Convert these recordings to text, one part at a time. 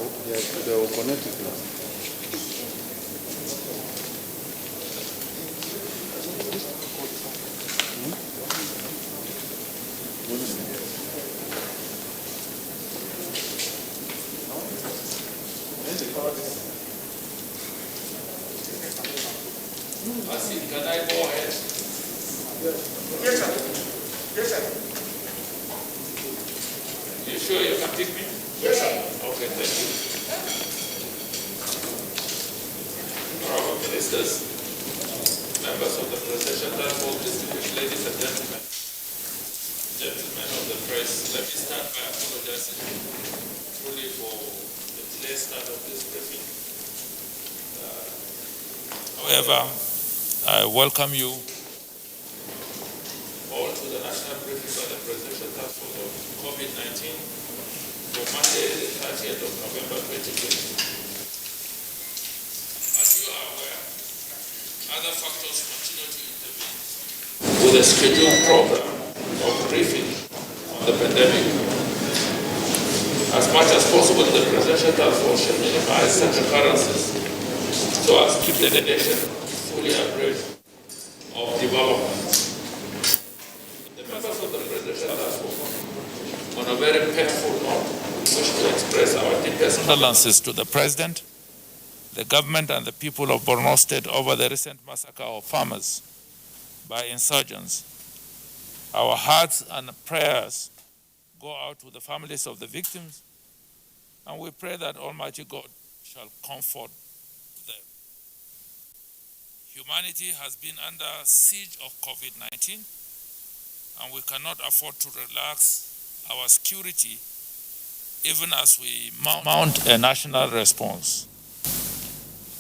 They will connect it now. Can I go ahead? Yes, sir. Yes, sir. You sure you can pick me? Yes, sir. Okay, thank you. Honorable ministers, members of the presidential task force, distinguished ladies and gentlemen, gentlemen of the press, let me start by apologizing truly for the delayed start of this briefing. However, I welcome you all to the national briefing by the presidential task force on COVID-19 for Monday, the 30th of November 2020. As you are aware, other factors continue to intervene with a scheduled program of briefing on the pandemic. As much as possible, the presidential task force should minimize such occurrences so as to keep the nation fully abreast of developments. The members of the presidential task force, on a very painful note, wish to express our deepest condolences to the President, the government and the people of Borno State over the recent massacre of farmers by insurgents. Our hearts and prayers go out to the families of the victims, and we pray that Almighty God shall comfort them. Humanity has been under siege of COVID-19, and we cannot afford to relax our security even as we mount a national response.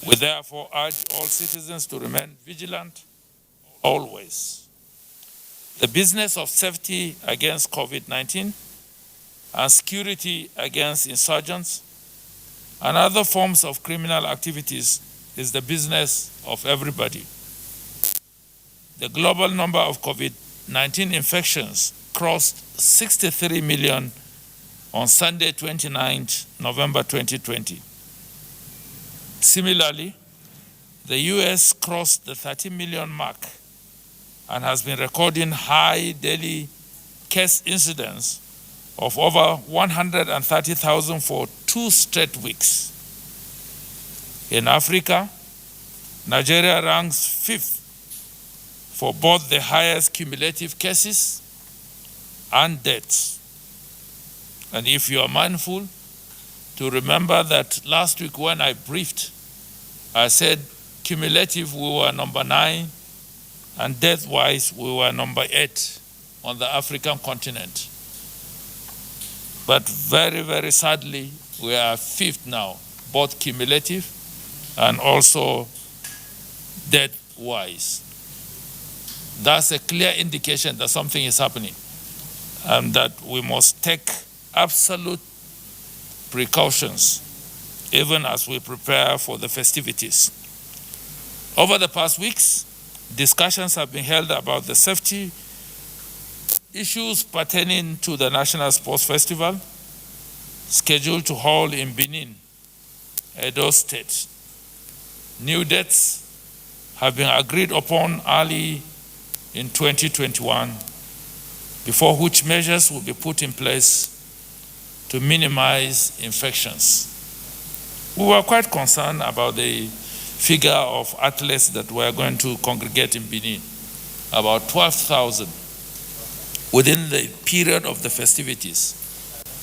We therefore urge all citizens to remain vigilant always. The business of safety against COVID-19 and security against insurgents and other forms of criminal activities is the business of everybody. The global number of COVID-19 infections crossed 63 million on Sunday, 29th November 2020. Similarly, the US crossed the 30 million mark and has been recording high daily case incidence of over 130,000 for 2 straight weeks. In Africa, Nigeria ranks 5th for both the highest cumulative cases and deaths. And if you are mindful, to remember that last week when I briefed, I said cumulative we were number 9 and death-wise we were number 8 on the African continent. But very, very sadly, we are 5th now, both cumulative and also death-wise. That's a clear indication that something is happening and that we must take absolute precautions even as we prepare for the festivities. Over the past weeks, discussions have been held about the safety issues pertaining to the National Sports Festival scheduled to hold in Benin, Edo State. New dates have been agreed upon early in 2021, before which measures will be put in place to minimize infections. We were quite concerned about the figure of athletes that were going to congregate in Benin, about 12,000 within the period of the festivities,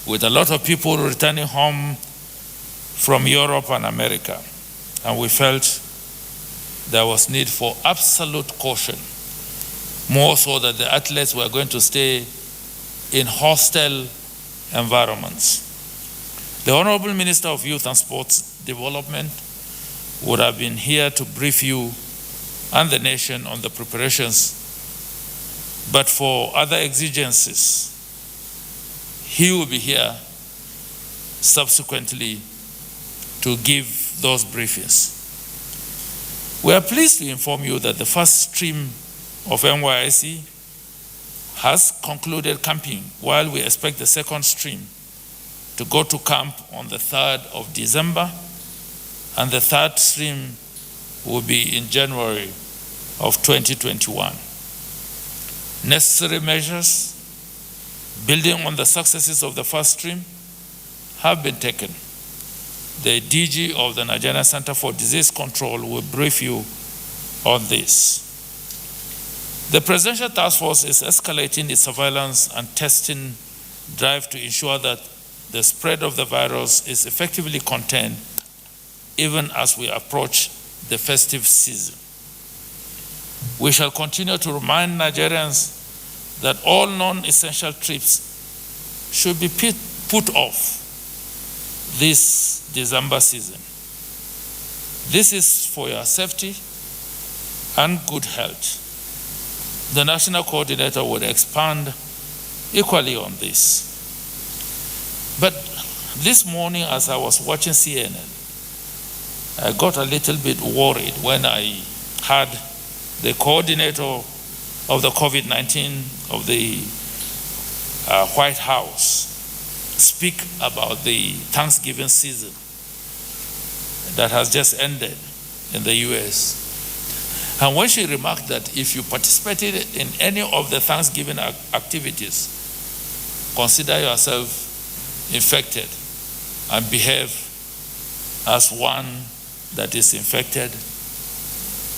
with a lot of people returning home from Europe and America. And we felt there was need for absolute caution, more so that the athletes were going to stay in hostile environments. The Honorable Minister of Youth and Sports Development would have been here to brief you and the nation on the preparations, but for other exigencies, he will be here subsequently to give those briefings. We are pleased to inform you that the first stream of NYSC has concluded camping, while we expect the second stream to go to camp on the 3rd of December, and the third stream will be in January of 2021. Necessary measures, building on the successes of the first stream, have been taken. The DG of the Nigerian Center for Disease Control will brief you on this. The Presidential Task Force is escalating its surveillance and testing drive to ensure that the spread of the virus is effectively contained even as we approach the festive season. We shall continue to remind Nigerians that all non-essential trips should be put off this December season. This is for your safety and good health. The National Coordinator will expand equally on this. But this morning, as I was watching CNN, I got a little bit worried when I heard the coordinator of the COVID-19 of the White House speak about the Thanksgiving season that has just ended in the US. And when she remarked that if you participated in any of the Thanksgiving activities, consider yourself infected and behave as one that is infected,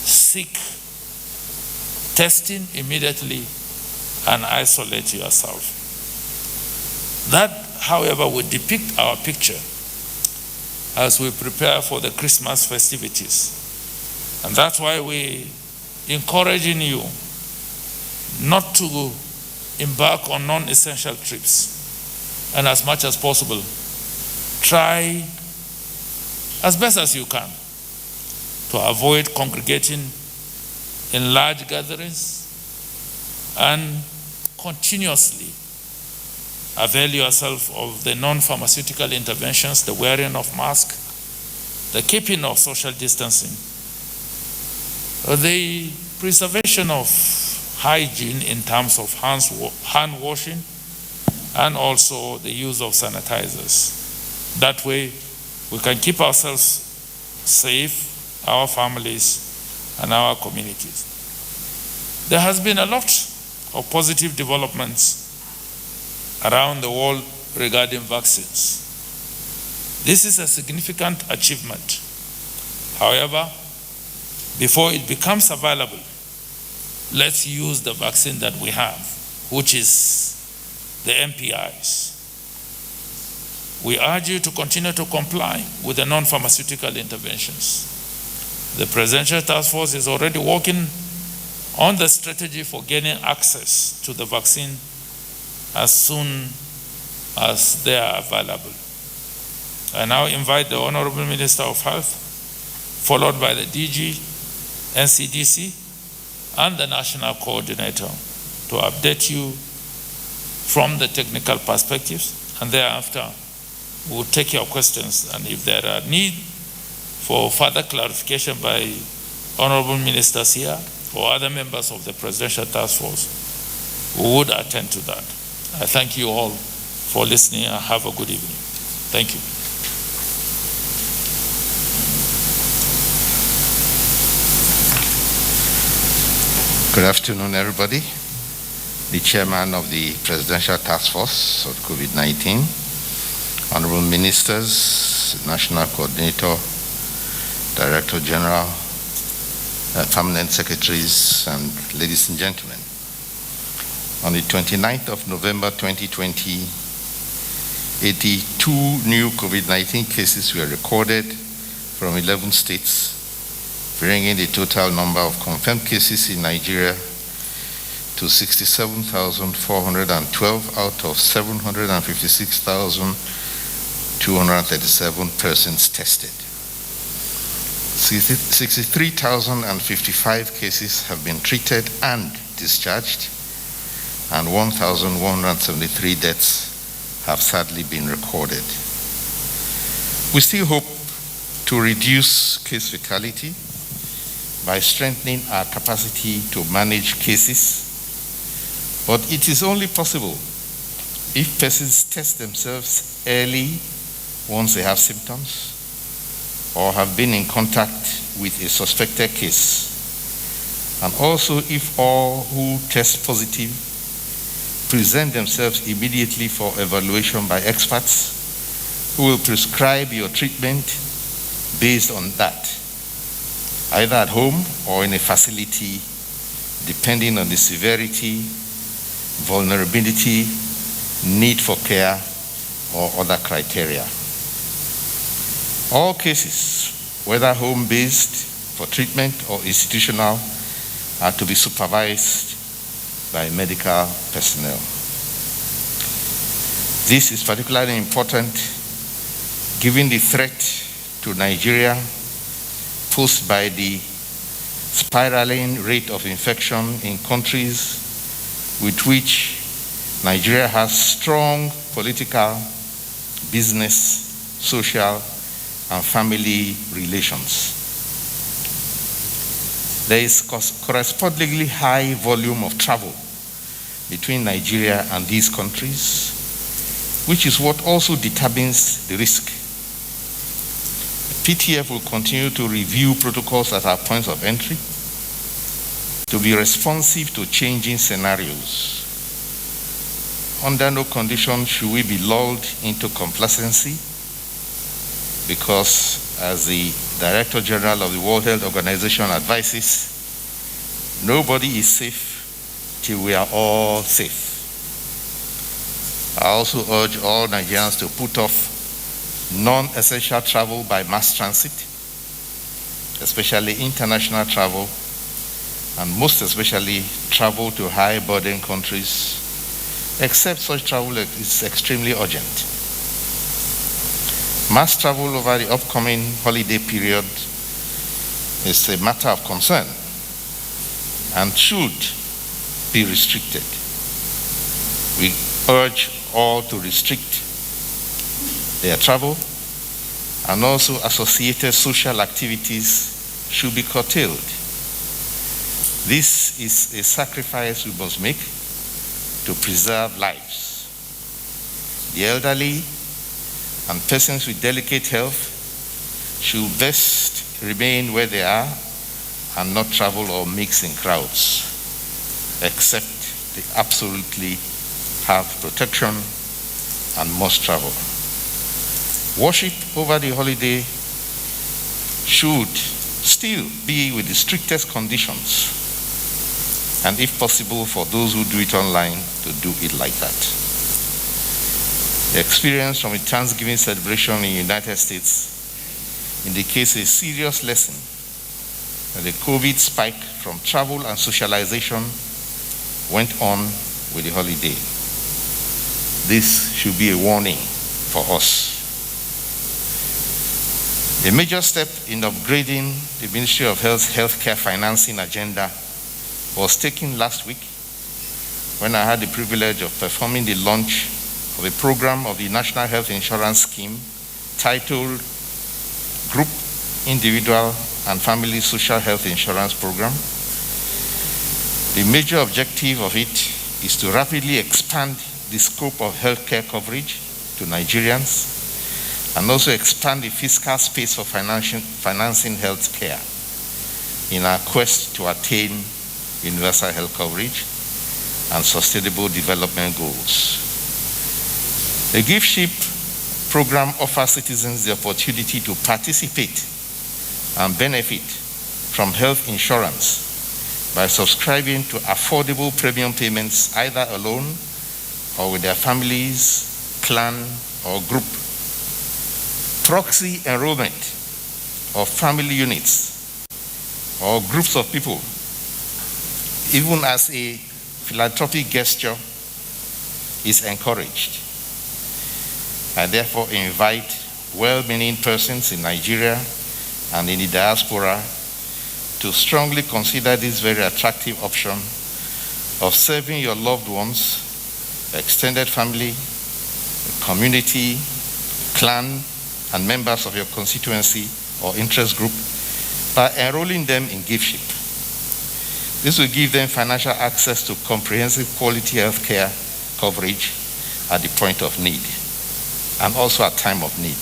seek testing immediately and isolate yourself. That, however, would depict our picture as we prepare for the Christmas festivities. And that's why we're encouraging you not to embark on non-essential trips. And as much as possible, try as best as you can to avoid congregating in large gatherings and continuously avail yourself of the non-pharmaceutical interventions, the wearing of masks, the keeping of social distancing, the preservation of hygiene in terms of hand washing, and also the use of sanitizers. That way, we can keep ourselves safe, our families, and our communities. There has been a lot of positive developments around the world regarding vaccines. This is a significant achievement. However, before it becomes available, let's use the vaccine that we have, which is the NPIs. We urge you to continue to comply with the non-pharmaceutical interventions. The Presidential Task Force is already working on the strategy for gaining access to the vaccine as soon as they are available. I now invite the Honorable Minister of Health, followed by the DG, NCDC, and the National Coordinator to update you from the technical perspectives, and thereafter we'll take your questions, and if there are need for further clarification by honorable ministers here or other members of the Presidential Task Force, we would attend to that. I thank you all for listening and have a good evening. Thank you. Good afternoon, everybody. The chairman of the Presidential Task Force on COVID-19, honorable ministers, national coordinator, director general, permanent secretaries, and ladies and gentlemen. On the 29th of November 2020, 82 new COVID-19 cases were recorded from 11 states, bringing the total number of confirmed cases in Nigeria to 67,412 out of 756,237 persons tested. 63,055 cases have been treated and discharged, and 1,173 deaths have sadly been recorded. We still hope to reduce case fatality by strengthening our capacity to manage cases, but it is only possible If persons test themselves early once they have symptoms or have been in contact with a suspected case, and also if all who test positive present themselves immediately for evaluation by experts who will prescribe your treatment based on that, either at home or in a facility, depending on the severity, vulnerability, need for care, or other criteria. All cases, whether home-based for treatment or institutional, are to be supervised by medical personnel. This is particularly important given the threat to Nigeria posed by the spiraling rate of infection in countries with which Nigeria has strong political, business, social, and family relations. There is correspondingly high volume of travel between Nigeria and these countries, which is what also determines the risk. The PTF will continue to review protocols at our points of entry to be responsive to changing scenarios. Under no condition should we be lulled into complacency, because as the Director General of the World Health Organization advises, nobody is safe till we are all safe. I also urge all Nigerians to put off non-essential travel by mass transit, especially international travel, and most especially travel to high-burden countries, except such travel is extremely urgent. Mass travel over the upcoming holiday period is a matter of concern and should be restricted. We urge all to restrict their travel, and also associated social activities should be curtailed. This is a sacrifice we must make to preserve lives. The elderly and persons with delicate health should best remain where they are and not travel or mix in crowds, except they absolutely have protection and must travel. Worship over the holiday should still be with the strictest conditions, and if possible for those who do it online, to do it like that. The experience from the Thanksgiving celebration in the United States indicates a serious lesson that the COVID spike from travel and socialization went on with the holiday. This should be a warning for us. A major step in upgrading the Ministry of Health's healthcare financing agenda was taken last week when I had the privilege of performing the launch of a program of the National Health Insurance Scheme titled Group, Individual, and Family Social Health Insurance Program. The major objective of it is to rapidly expand the scope of healthcare coverage to Nigerians and also expand the fiscal space for financing health care in our quest to attain universal health coverage and sustainable development goals. The Gift Ship program offers citizens the opportunity to participate and benefit from health insurance by subscribing to affordable premium payments either alone or with their families, clan, or group. Proxy enrollment of family units or groups of people, even as a philanthropic gesture, is encouraged. I therefore invite well-meaning persons in Nigeria and in the diaspora to strongly consider this very attractive option of serving your loved ones, extended family, community, clan, and members of your constituency or interest group by enrolling them in Gift Ship. This will give them financial access to comprehensive quality health care coverage at the point of need and also at time of need.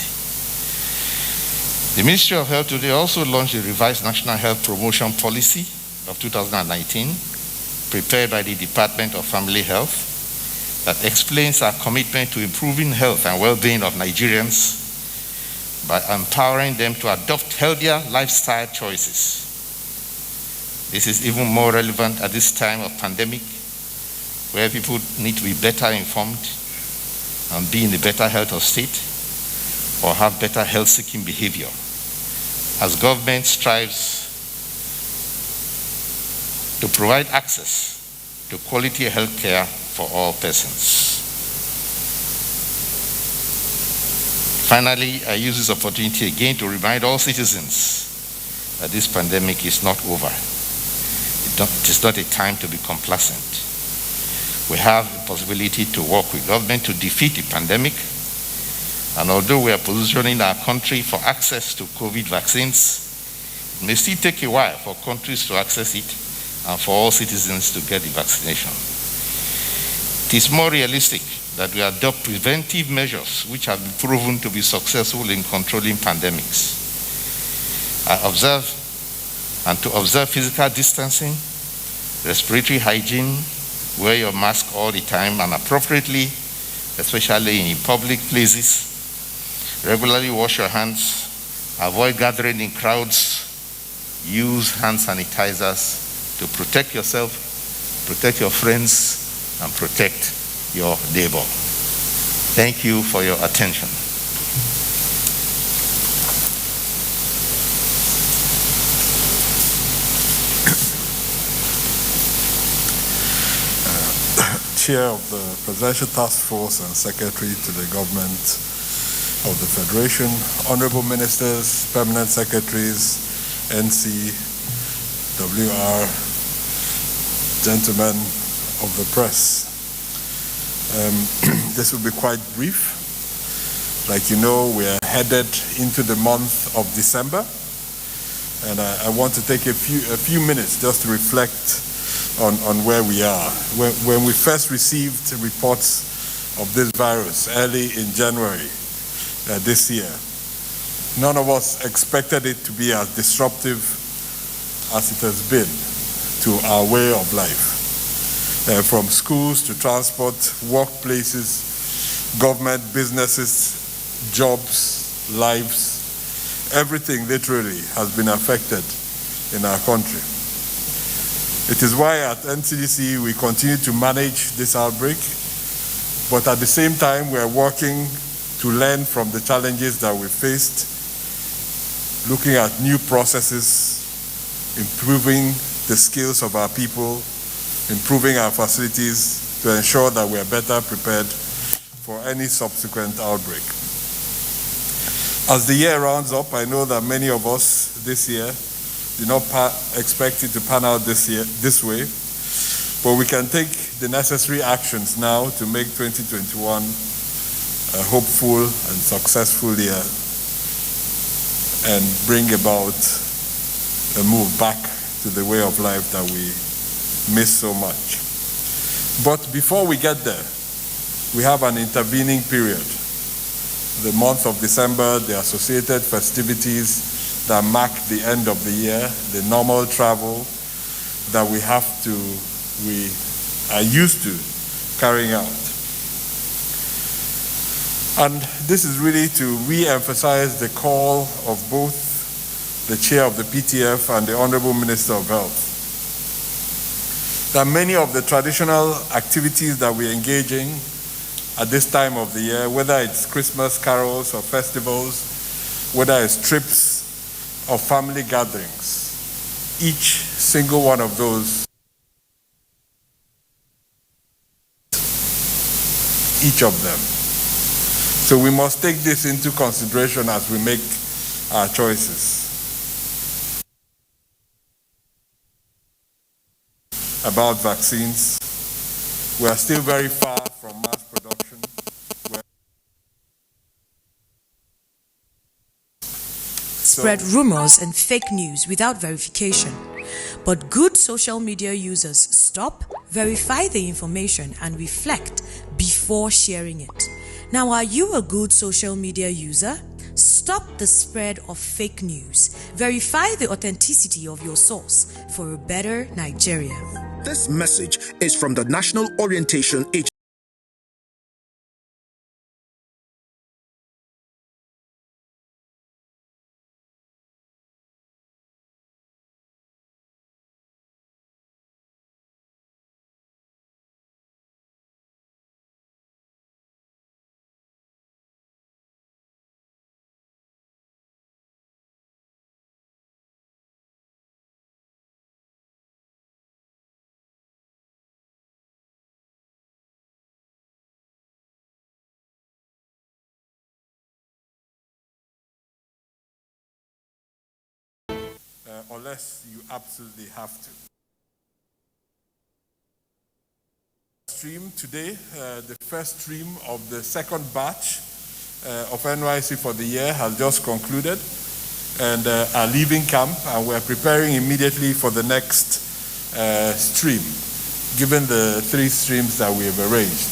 The Ministry of Health today also launched a revised National Health Promotion Policy of 2019, prepared by the Department of Family Health, that explains our commitment to improving health and well-being of Nigerians by empowering them to adopt healthier lifestyle choices. This is even more relevant at this time of pandemic, where people need to be better informed and be in a better health of state or have better health-seeking behavior as government strives to provide access to quality health care for all persons. Finally, I use this opportunity again to remind all citizens that this pandemic is not over. It is not a time to be complacent. We have the possibility to work with government to defeat the pandemic, and although we are positioning our country for access to COVID vaccines, it may still take a while for countries to access it and for all citizens to get the vaccination. It is more realistic that we adopt preventive measures which have been proven to be successful in controlling pandemics. To observe physical distancing, respiratory hygiene, wear your mask all the time and appropriately, especially in public places. Regularly wash your hands, avoid gathering in crowds, use hand sanitizers to protect yourself, protect your friends, and protect your neighbor. Thank you for your attention. Chair of the Presidential Task Force and Secretary to the Government of the Federation, Honorable Ministers, Permanent Secretaries, NC, WR, gentlemen of the press. This will be quite brief. Like you know, we are headed into the month of December, and I want to take a few minutes just to reflect on where we are. When we first received reports of this virus early in January this year, none of us expected it to be as disruptive as it has been to our way of life. From schools to transport, workplaces, government, businesses, jobs, lives, everything literally has been affected in our country. It is why at NCDC we continue to manage this outbreak, but at the same time we are working to learn from the challenges that we faced, looking at new processes, improving the skills of our people, improving our facilities to ensure that we are better prepared for any subsequent outbreak. As the year rounds up, I know that many of us this year did not expect it to pan out this way, but we can take the necessary actions now to make 2021 a hopeful and successful year and bring about a move back to the way of life that we miss so much. But before we get there, we have an intervening period. The month of December, the associated festivities that mark the end of the year, the normal travel that we are used to carrying out. And this is really to re-emphasize the call of both the chair of the PTF and the Honorable Minister of Health, that many of the traditional activities that we engage in at this time of the year, whether it's Christmas carols or festivals, whether it's trips or family gatherings, each single one of those, each of them. So we must take this into consideration as we make our choices about vaccines. We are still very far from mass production. Spread rumors and fake news without verification. But good social media users stop, verify the information, and reflect before sharing it. Now, are you a good social media user? Stop the spread of fake news. Verify the authenticity of your source for a better Nigeria. This message is from the National Orientation Agency. Unless you absolutely have to. Stream today, the first stream of the second batch of NYC for the year has just concluded and are leaving camp, and we're preparing immediately for the next stream, given the 3 streams that we have arranged.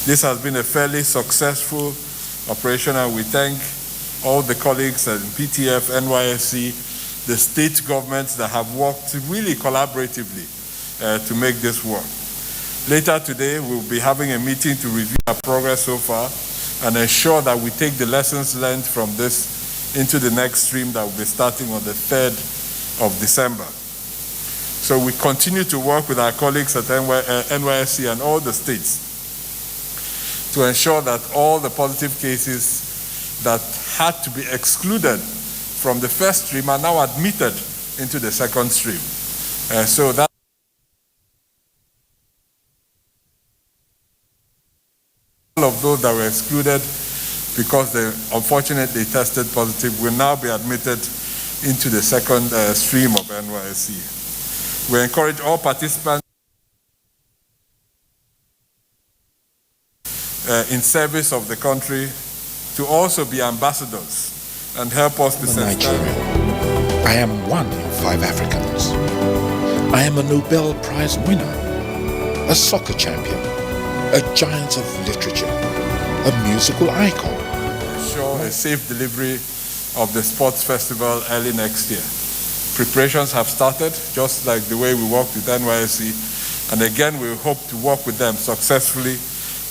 This has been a fairly successful operation, and we thank all the colleagues at PTF, NYSC, the state governments that have worked really collaboratively to make this work. Later today, we'll be having a meeting to review our progress so far and ensure that we take the lessons learned from this into the next stream that will be starting on the 3rd of December. So we continue to work with our colleagues at NYSC and all the states to ensure that all the positive cases that had to be excluded from the first stream are now admitted into the second stream. So that all of those that were excluded because they unfortunately tested positive will now be admitted into the second stream of NYSC. We encourage all participants in service of the country to also be ambassadors and help us to Nigerian. I am one in 5 Africans. I am a Nobel Prize winner, a soccer champion, a giant of literature, a musical icon. Ensure a safe delivery of the sports festival early next year. Preparations have started, just like the way we worked with NYSC, and again we hope to work with them successfully,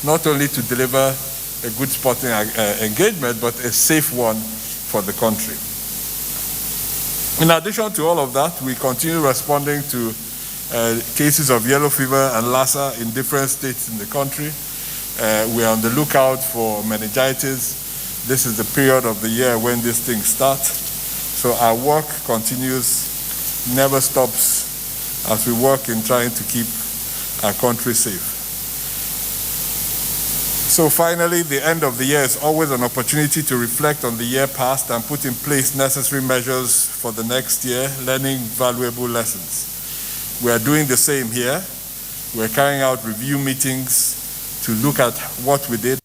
not only to deliver a good sporting engagement, but a safe one for the country. In addition to all of that, we continue responding to cases of yellow fever and Lassa in different states in the country. We are on the lookout for meningitis. This is the period of the year when these things start. So our work continues, never stops, as we work in trying to keep our country safe. So finally, the end of the year is always an opportunity to reflect on the year past and put in place necessary measures for the next year, learning valuable lessons. We are doing the same here. We're carrying out review meetings to look at what we did,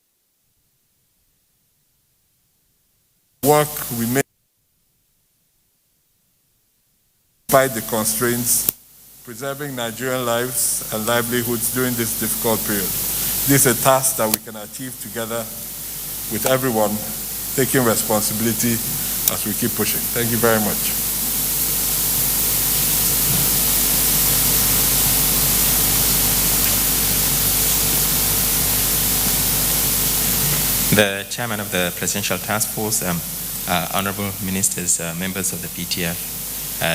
work we made despite the constraints, preserving Nigerian lives and livelihoods during this difficult period. This is a task that we can achieve together with everyone taking responsibility as we keep pushing. Thank you very much. The chairman of the Presidential Task Force, honorable ministers, members of the PTF,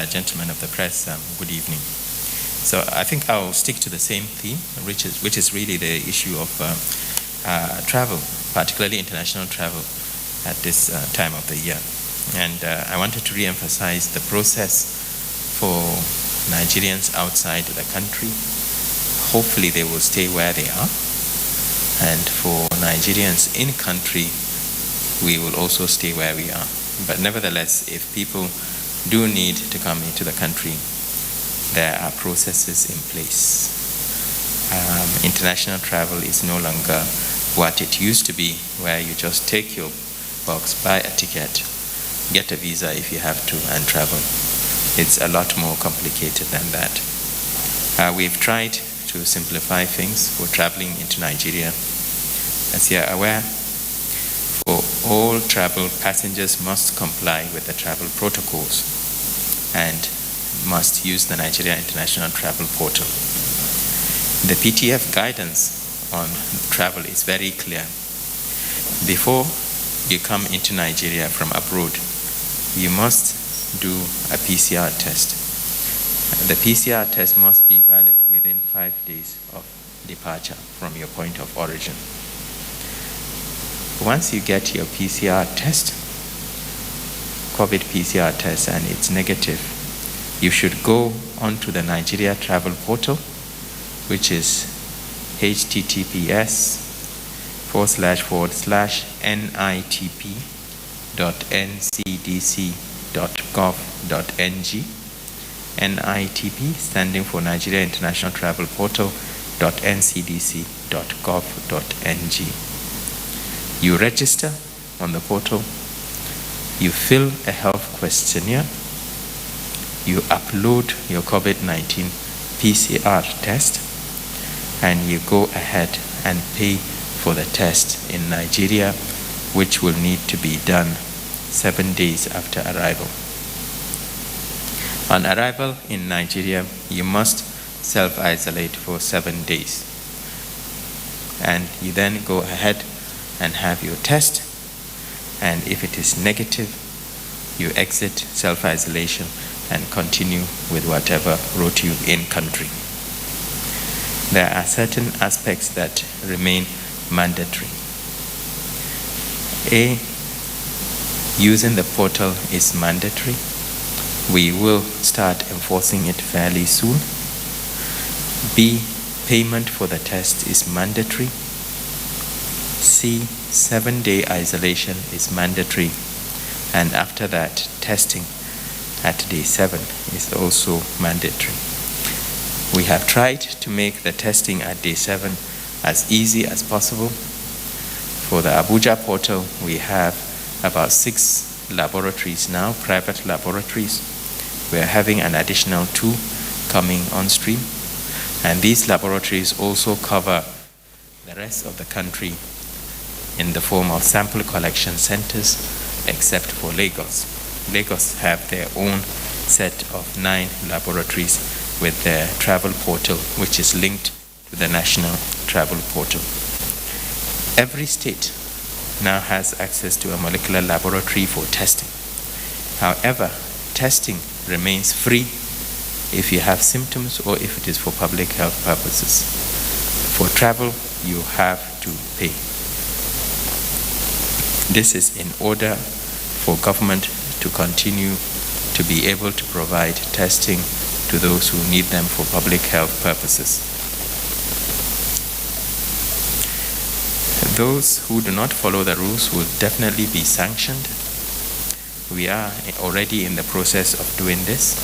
gentlemen of the press, good evening. So I think I'll stick to the same theme, which is really the issue of travel, particularly international travel at this time of the year. And I wanted to re-emphasize the process for Nigerians outside the country. Hopefully they will stay where they are. And for Nigerians in country, we will also stay where we are. But nevertheless, if people do need to come into the country, there are processes in place. International travel is no longer what it used to be, where you just take your box, buy a ticket, get a visa if you have to, and travel. It's a lot more complicated than that. We've tried to simplify things for traveling into Nigeria. As you are aware, for all travel, passengers must comply with the travel protocols and must use the Nigeria International Travel Portal. The PTF guidance on travel is very clear. Before you come into Nigeria from abroad, you must do a PCR test. The PCR test must be valid within 5 days of departure from your point of origin. Once you get your PCR test, COVID PCR test, and it's negative, you should go onto the Nigeria Travel Portal, which is https://nitp.ncdc.gov.ng. NITP standing for Nigeria International Travel Portal.ncdc.gov.ng. You register on the portal, you fill a health questionnaire, you upload your COVID-19 PCR test, and you go ahead and pay for the test in Nigeria, which will need to be done 7 days after arrival. On arrival in Nigeria, you must self-isolate for 7 days. And you then go ahead and have your test, and if it is negative, you exit self-isolation and continue with whatever brought you in country. There are certain aspects that remain mandatory. A, using the portal is mandatory. We will start enforcing it fairly soon. B, payment for the test is mandatory. C, 7-day isolation is mandatory. And after that, testing at day 7 is also mandatory. We have tried to make the testing at day 7 as easy as possible. For the Abuja portal, we have about 6 laboratories now, private laboratories. We are having an additional 2 coming on stream. And these laboratories also cover the rest of the country in the form of sample collection centers, except for Lagos. Lagos have their own set of 9 laboratories with their travel portal, which is linked to the national travel portal. Every state now has access to a molecular laboratory for testing. However, testing remains free if you have symptoms or if it is for public health purposes. For travel, you have to pay. This is in order for government to continue to be able to provide testing to those who need them for public health purposes. Those who do not follow the rules will definitely be sanctioned. We are already in the process of doing this.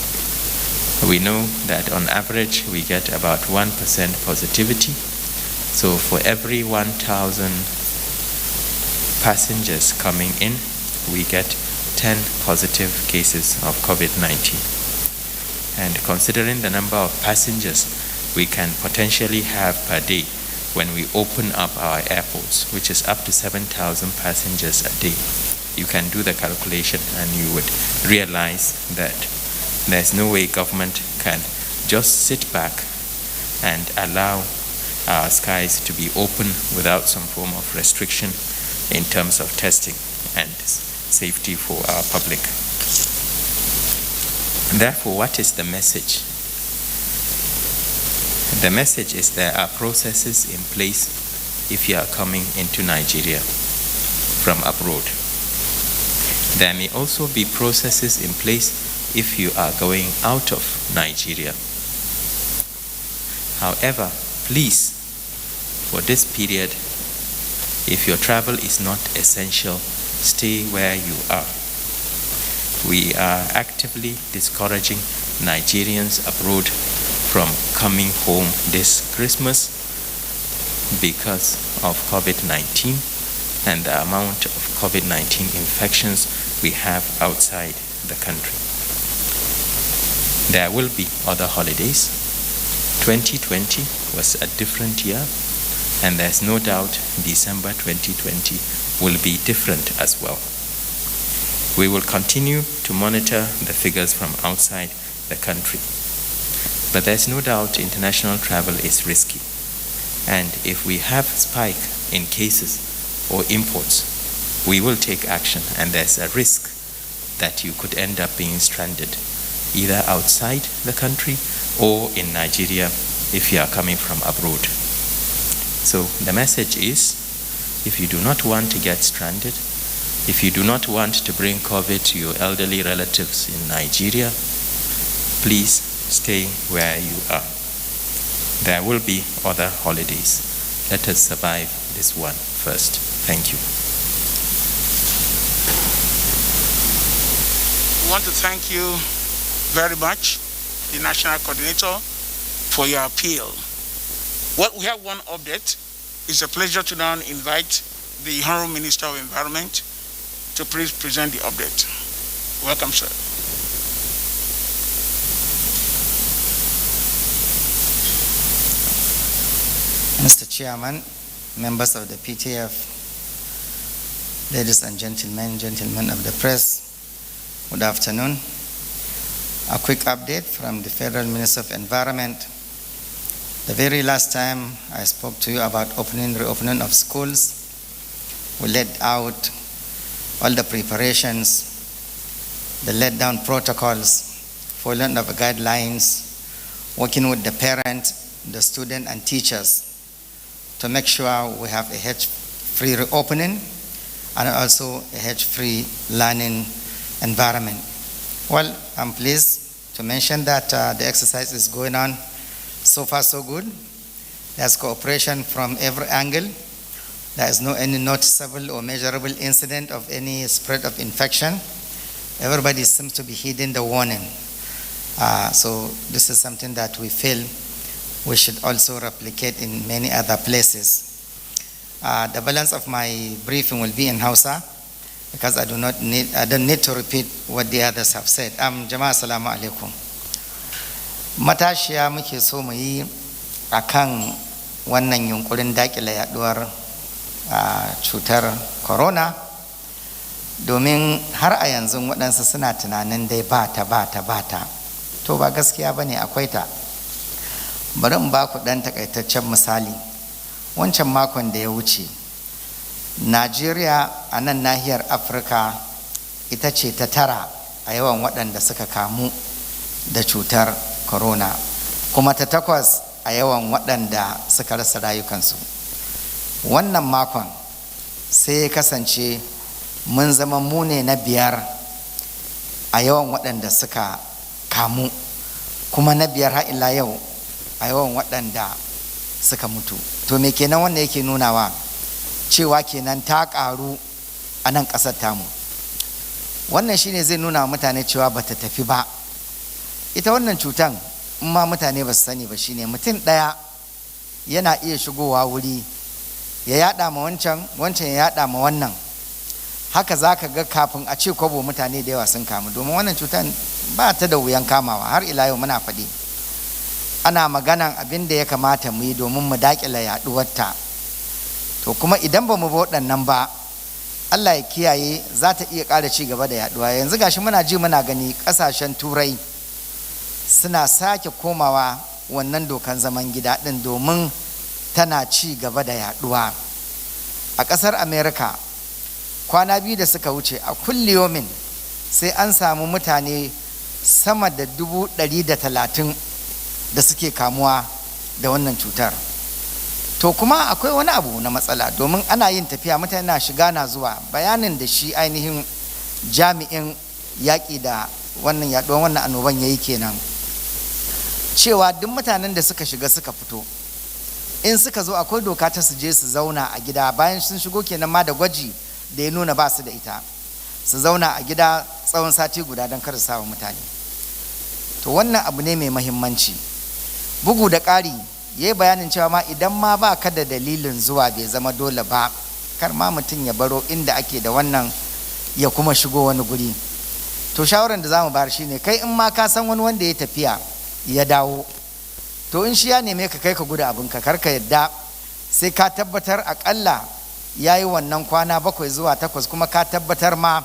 We know that on average we get about 1% positivity. So for every 1,000 passengers coming in, we get 10 positive cases of COVID-19. And considering the number of passengers we can potentially have per day when we open up our airports, which is up to 7,000 passengers a day, you can do the calculation and you would realize that there's no way government can just sit back and allow our skies to be open without some form of restriction in terms of testing and safety for our public. Therefore, what is the message? The message is there are processes in place if you are coming into Nigeria from abroad. There may also be processes in place if you are going out of Nigeria. However, please, for this period, if your travel is not essential, stay where you are. We are actively discouraging Nigerians abroad from coming home this Christmas because of COVID-19 and the amount of COVID-19 infections we have outside the country. There will be other holidays. 2020 was a different year, and there's no doubt December 2020 will be different as well. We will continue to monitor the figures from outside the country. But there's no doubt international travel is risky. And if we have a spike in cases or imports, we will take action, and there's a risk that you could end up being stranded, either outside the country or in Nigeria if you are coming from abroad. So the message is, if you do not want to get stranded, if you do not want to bring COVID to your elderly relatives in Nigeria, please stay where you are. There will be other holidays. Let us survive this one first. Thank you. We want to thank you very much, the National Coordinator, for your appeal. Well, we have one update. It's a pleasure to now invite the Honorable Minister of Environment to please present the update. Welcome, sir. Mr. Chairman, members of the PTF, ladies and gentlemen of the press, good afternoon. A quick update from the Federal Minister of Environment. The very last time I spoke to you about reopening of schools, we laid out all the preparations, the laid down protocols, following of guidelines, working with the parent, the student and teachers to make sure we have a H-free reopening and also a H-free learning environment. Well, I'm pleased to mention that the exercise is going on. So far, so good. There's cooperation from every angle. There is no any noticeable or measurable incident of any spread of infection. Everybody seems to be heeding the warning. So this is something that we feel we should also replicate in many other places. The balance of my briefing will be in Hausa, because I don't need to repeat what the others have said. Jama'a assalamu alaikum. Matashiya muke so mu yi akan wannan yunkurin dakile yaduwar cutar corona, domin har a yanzu waɗansu suna tunanin dai bata. To ba gaskiya bane, akwai ta. Bari in ba ku ɗan takaitaccen misali. Wancan makon da ya wuce, Najeriya a nan nahiyar Afirka ita ce ta tara a yawan waɗanda suka kamu da cutar corona, kuma ta takwas a yawan waɗanda suka rasa rayukansu. Wannan makon sai ya kasance mun zama mu ne na 5 a yawan waɗanda suka kamu, kuma na 5 har ila yau a yawan waɗanda suka mutu. To me kenan wanda yake nunawa? Cewa kenan ta ƙaru a nan ƙasar tamu. Wannan shine zai nuna mutane cewa bata tafi ba. Ita wannan cutan, in ma mutane ba su sani ba, shine mutum ɗaya yana iya shigowa wuri ya yada ma wancan ya yada ma wannan. Haka za ka ga kafin a ce kwabo mutane da yawa sun kamu, domin wannan cutan ba ta da wuyan kamawa. Har ila yau muna faɗi, ana maganan abin da ya kamata mu yi domin mu daƙile yaɗuwarta. To kuma idan ba mu bi waɗannan ba, Allah ya kiyaye, za ta iya ƙara ci gaba da yaɗuwa. Yanzu gashi muna ji muna gani ƙasashen Turai suna sake komawa wannan dokan zaman gida ɗin domin tana ci gaba da yaɗuwa. A ƙasar Amerika kwana 2 da suka wuce, a kulliyomin sai an samu mutane sama da 130 da suke kamuwa da wannan cutar. To kuma akwai wani abu na matsala, domin ana yin tafiya, mutane na shiga na zuwa. Bayanin da shi ainihin jami'in yaƙi da wannan yaɗuwar wannan annoban yayi kenan, cewa duk mutanen da suka shiga suka fito, in suka zo akwai doka ta su je su zauna a gida bayan sun shigo kenan ma da gwaji da ya nuna ba su da ita, su zauna a gida tsawon sati guda don kar su sa wa mutane. To wannan abu ne mai mahimmanci. Bugu da ƙari ya yi bayanin cewa ma idan ma ba ka da dalilin zuwa bai zama dole ba, kar ma mutum ya baro inda ake da wannan ya kuma shigo wani guri. to shawaran da zamu bayar shine kai in ma ka san wani wanda ya tafiya ya dawo, to in shi ya neme ka kai ka gudu abinka, kar ka yadda sai ka tabbatar akalla ya yi wannan kwana 7 zuwa 8 kuma ka tabbatar ma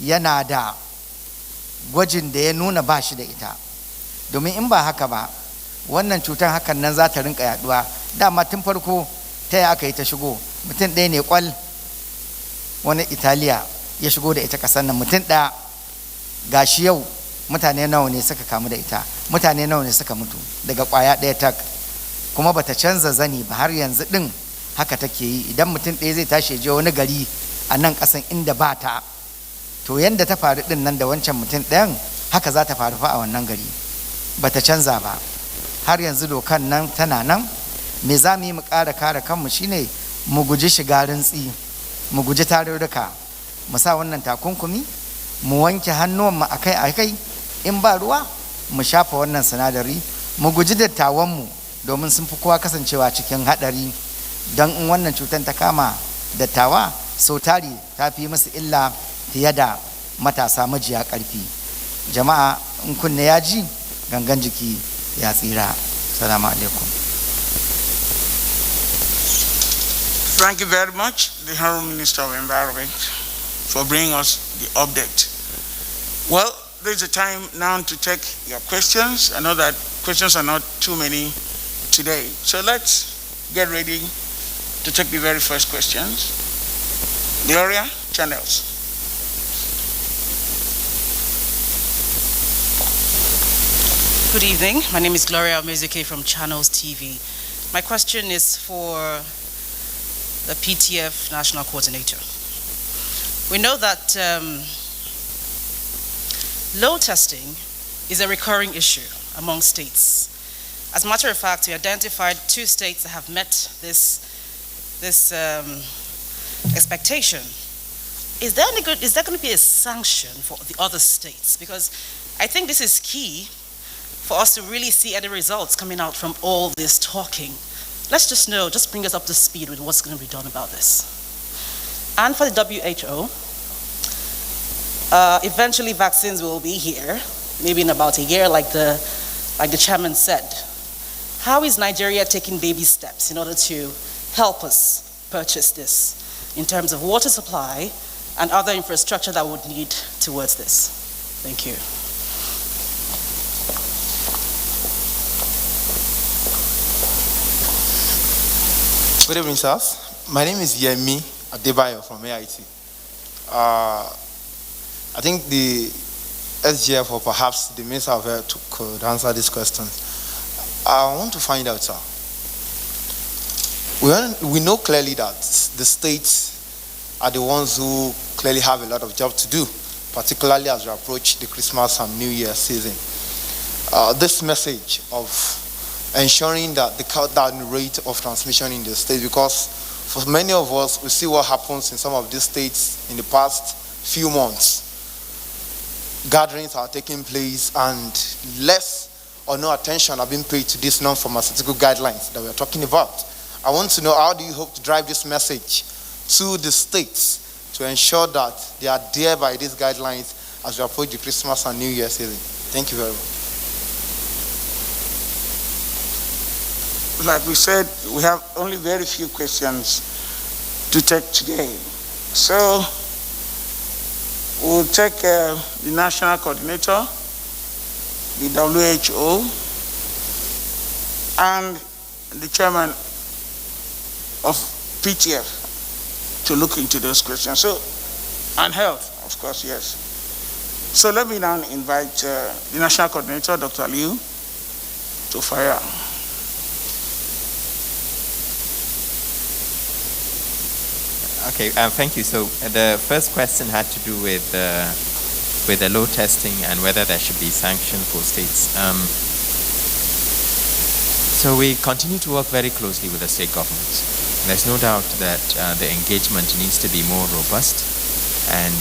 yana da gwajin da ya nuna ba shi da ita. Domin in ba haka ba wannan cutar hakan nan za ta rinka yaduwa. Dama tun farko ta yi aka yi ta shigo, mutum ɗaya ne kwal wani Italiya ya shigo da ita ƙasar nan, mutum ɗaya. Gashi yau mutane nawa ne suka kamu da ita, mutane nawa ne suka mutu daga ƙwaya ɗaya tak, kuma bata canza zani ba har yanzu ɗin haka take yi. Idan mutum ɗaya zai tashi je wani gari a nan ƙasan inda ba ta, to yanda ta faru ɗin nan da wancan mutum ɗayan haka za ta faru fa a wannan gari, bata canza ba har yanzu. Dokan nan tana nan. Me za mu yi mu ƙara kare kanmu shine mu guji shiga rintsi, mu guji tarurruka, mu sa wannan takunkumi, mu wanke hannuwanmu akai-akai, in ba ruwa mu shafa wannan sinadari, mu guji dattawanmu domin sun fi kowa kasancewa cikin haɗari, don in wannan cutar ta kama dattawa sau tari ta fi musu illa fiye da matasa majiya ƙarfi. Jama'a in kunne ya ji gangan jiki ya tsira. Salamu alaikum. Thank you very much, the Honorable Minister of Environment, for bringing us the update. Well, there's a time now to take your questions. I know that questions are not too many today. So let's get ready to take the very first questions. Gloria Channels. Good evening. My name is Gloria Omezike from Channels TV. My question is for the PTF National Coordinator. We know that load testing is a recurring issue among states. As a matter of fact, we identified 2 states that have met this expectation. Is there going to be a sanction for the other states? Because I think this is key for us to really see any results coming out from all this talking. Let's just know, just bring us up to speed with what's going to be done about this. And for the WHO, eventually vaccines will be here, maybe in about a year, like the chairman said. How is Nigeria taking baby steps in order to help us purchase this in terms of water supply and other infrastructure that would need towards this? Thank you. Good evening, sirs. My name is Yemi Adebayo from AIT. I think the SGF or perhaps the Minister of Health could answer this question. I want to find out, sir. We know clearly that the states are the ones who clearly have a lot of job to do, particularly as we approach the Christmas and New Year season. This message of ensuring that the cut down rate of transmission in the state, because for many of us, we see what happens in some of these states in the past few months. Gatherings are taking place and less or no attention are being paid to these non-pharmaceutical guidelines that we are talking about. I want to know, how do you hope to drive this message to the states to ensure that they adhere by these guidelines as we approach the Christmas and New Year season? Thank you very much. Like we said, we have only very few questions to take today. So we'll take the national coordinator, the WHO, and the chairman of PTF to look into those questions. So, and health, of course, yes. So let me now invite the national coordinator, Dr. Liu, to fire. Okay, thank you. So the first question had to do with the load testing and whether there should be sanction for states. So we continue to work very closely with the state governments. There's no doubt that the engagement needs to be more robust, and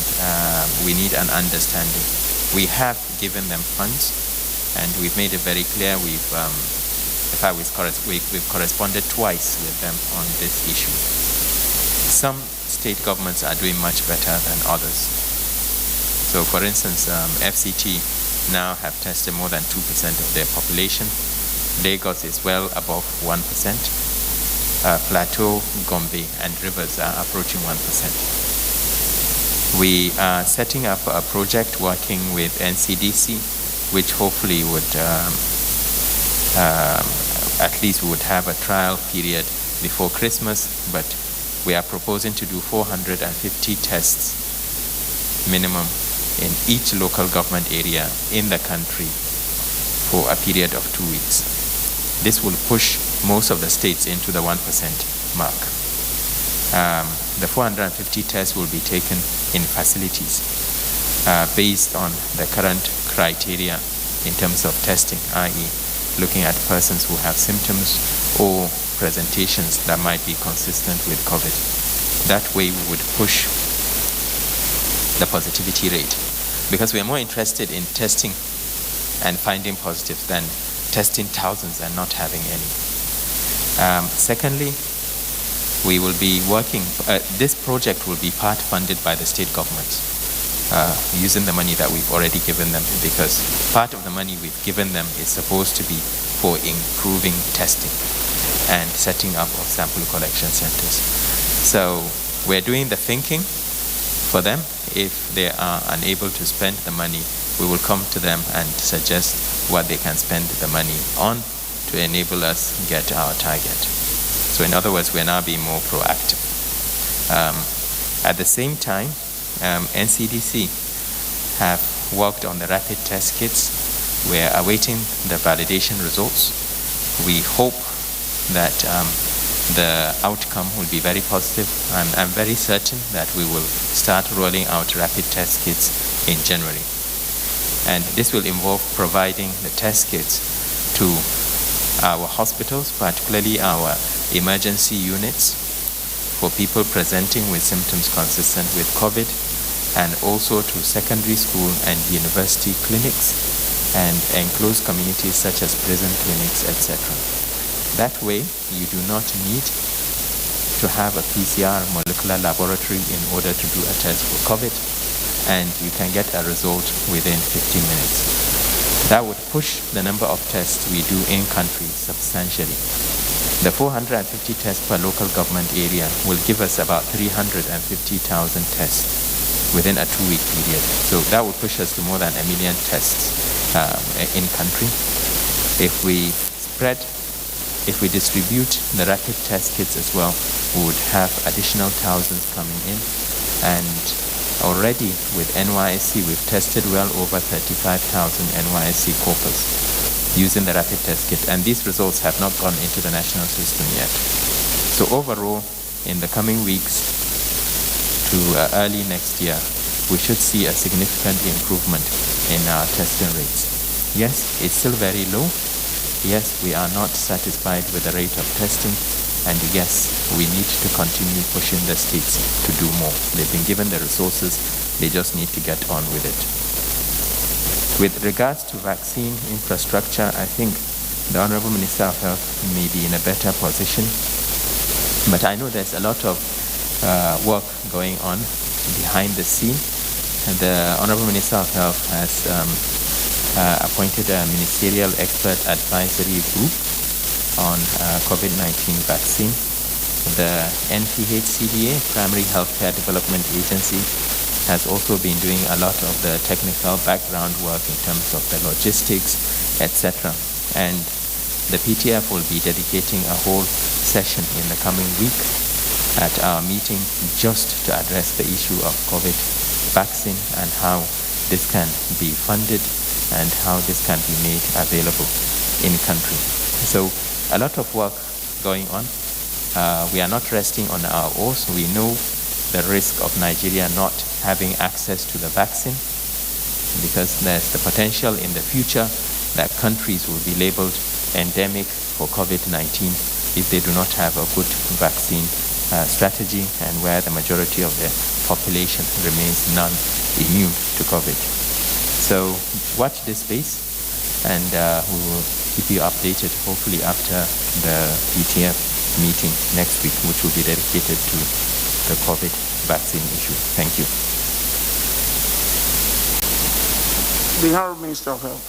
we need an understanding. We have given them funds, and we've made it very clear. We've corresponded twice with them on this issue. Some state governments are doing much better than others. So for instance, FCT now have tested more than 2% of their population. Lagos is well above 1%. Plateau, Gombe, and Rivers are approaching 1%. We are setting up a project working with NCDC, which hopefully would, at least we would have a trial period before Christmas, but we are proposing to do 450 tests minimum in each local government area in the country for a period of 2 weeks. This will push most of the states into the 1% mark. The 450 tests will be taken in facilities based on the current criteria in terms of testing, i.e. looking at persons who have symptoms or presentations that might be consistent with COVID. That way we would push the positivity rate, because we are more interested in testing and finding positives than testing thousands and not having any. Secondly, we will be working, this project will be part funded by the state governments using the money that we've already given them, because part of the money we've given them is supposed to be for improving testing and setting up of sample collection centers. So we're doing the thinking for them. If they are unable to spend the money, we will come to them and suggest what they can spend the money on to enable us get our target. So in other words, we're now being more proactive. At the same time, NCDC have worked on the rapid test kits. We're awaiting the validation results. We hope that the outcome will be very positive. I'm very certain that we will start rolling out rapid test kits in January. And this will involve providing the test kits to our hospitals, particularly our emergency units, for people presenting with symptoms consistent with COVID, and also to secondary school and university clinics and enclosed communities such as prison clinics, etc. That way, you do not need to have a PCR molecular laboratory in order to do a test for COVID, and you can get a result within 15 minutes. That would push the number of tests we do in country substantially. The 450 tests per local government area will give us about 350,000 tests within a 2-week period. So that would push us to more than 1 million tests in country. If we distribute the rapid test kits as well, we would have additional thousands coming in. And already with NYSC, we've tested well over 35,000 NYSC corpus using the rapid test kit. And these results have not gone into the national system yet. So overall, in the coming weeks to early next year, we should see a significant improvement in our testing rates. Yes, it's still very low. Yes, we are not satisfied with the rate of testing, and yes, we need to continue pushing the states to do more. They've been given the resources, they just need to get on with it. With regards to vaccine infrastructure, I think the Honorable Minister of Health may be in a better position, but I know there's a lot of work going on behind the scene. And the Honorable Minister of Health has appointed a ministerial expert advisory group on COVID-19 vaccine. The NPHCDA, Primary Healthcare Development Agency, has also been doing a lot of the technical background work in terms of the logistics, etc. And the PTF will be dedicating a whole session in the coming week at our meeting just to address the issue of COVID vaccine and how this can be funded and how this can be made available in country. So a lot of work going on. We are not resting on our oars. We know the risk of Nigeria not having access to the vaccine, because there's the potential in the future that countries will be labeled endemic for COVID-19 if they do not have a good vaccine strategy, and where the majority of the population remains non-immune to COVID. So watch this space, and we will keep you updated hopefully after the PTF meeting next week, which will be dedicated to the COVID vaccine issue. Thank you. The Honourable Minister of Health.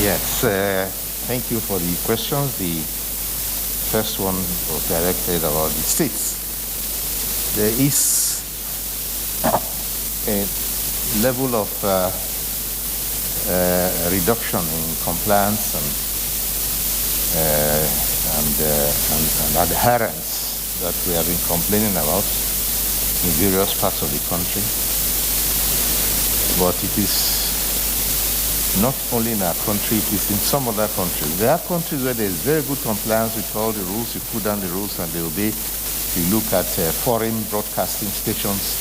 Yes, thank you for the questions. The first one was directed about the states. There is a level of reduction in compliance and adherence that we have been complaining about in various parts of the country. But it is not only in our country, it is in some other countries. There are countries where there is very good compliance with all the rules. You put down the rules and they obey. If you look at foreign broadcasting stations,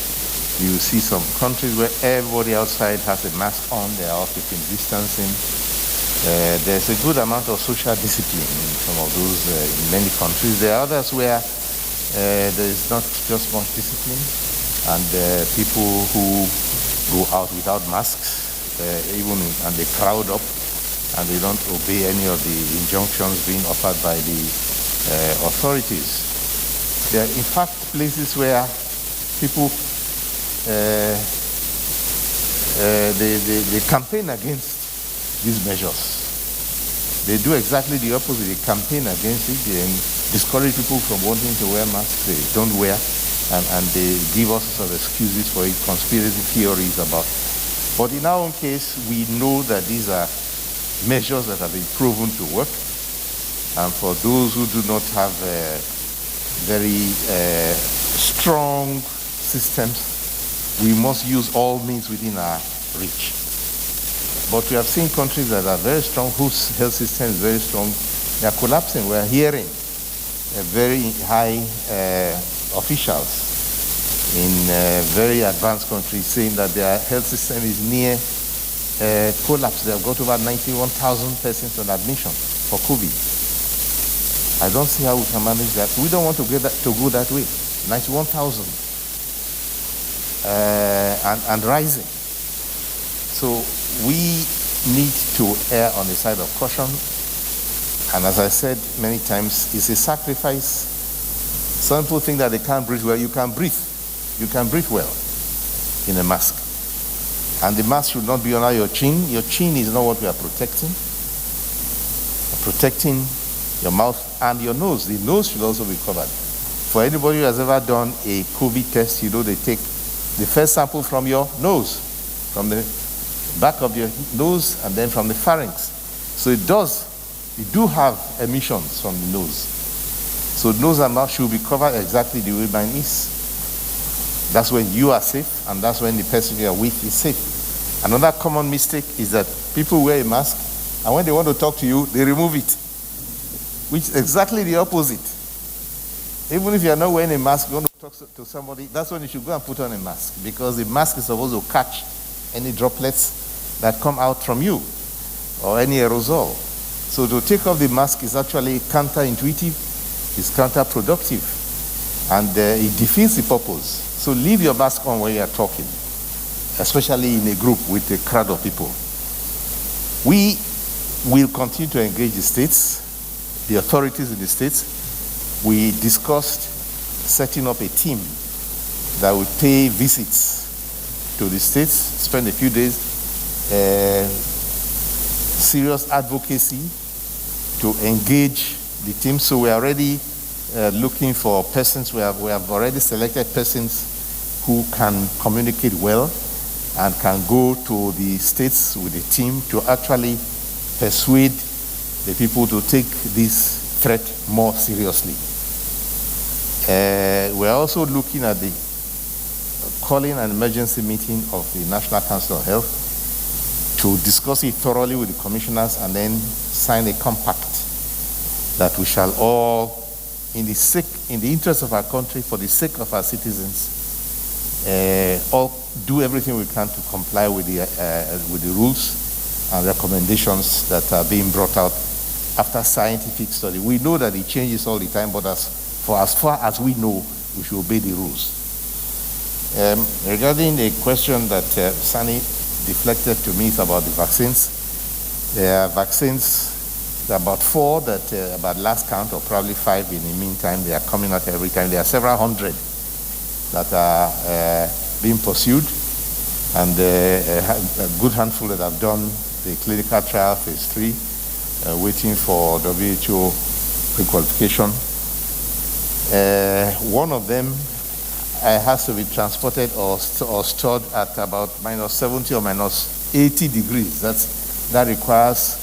you see some countries where everybody outside has a mask on. They are all keeping distancing. There's a good amount of social discipline in some of those, in many countries. There are others where there is not just much discipline, and people who go out without masks, and they crowd up and they don't obey any of the injunctions being offered by the authorities. There are in fact places where people they campaign against these measures. They do exactly the opposite. They campaign against it and discourage people from wanting to wear masks. They don't wear, and they give us sort of excuses for it, conspiracy theories about. But in our own case, we know that these are measures that have been proven to work. And for those who do not have very strong systems, we must use all means within our reach. But we have seen countries that are very strong, whose health system is very strong, they are collapsing. We are hearing very high officials in very advanced countries saying that their health system is near collapse. They have got over 91,000 persons on admission for COVID. I don't see how we can manage that. We don't want to go that way. 91,000 and rising. So we need to err on the side of caution. And as I said many times, it's a sacrifice. Some people think that they can't breathe well. You can breathe. You can breathe well in a mask. And the mask should not be under your chin. Your chin is not what we are protecting. We're protecting your mouth and your nose. The nose should also be covered. For anybody who has ever done a COVID test, you know they take the first sample from your nose, from the back of your nose, and then from the pharynx. So you do have emissions from the nose. So nose and mouth should be covered exactly the way mine is. That's when you are safe, and that's when the person you are with is safe. Another common mistake is that people wear a mask, and when they want to talk to you, they remove it, which is exactly the opposite. Even if you are not wearing a mask, you want to talk to somebody, that's when you should go and put on a mask, because the mask is supposed to catch any droplets that come out from you, or any aerosol. So to take off the mask is actually counterintuitive, it's counterproductive, and it defeats the purpose. So leave your mask on when you are talking, especially in a group with a crowd of people. We will continue to engage the states, the authorities in the states. We discussed setting up a team that would pay visits to the states, spend a few days, serious advocacy to engage the team. So we are already looking for persons. We have already selected persons who can communicate well and can go to the states with a team to actually persuade the people to take this threat more seriously. We're also looking at the calling an emergency meeting of the National Council of Health to discuss it thoroughly with the commissioners and then sign a compact that we shall all, in the interest of our country, for the sake of our citizens, all do everything we can to comply with the rules and recommendations that are being brought out after scientific study. We know that it changes all the time, but as far as we know, we should obey the rules. Regarding the question that Sani deflected to me about the vaccines, there are vaccines There are about 4 that, about last count, or probably 5 in the meantime. They are coming out every time. There are several hundred that are being pursued, and a good handful that have done the clinical trial, phase 3, waiting for WHO pre-qualification. One of them has to be transported or stored at about -70 or -80 degrees. That requires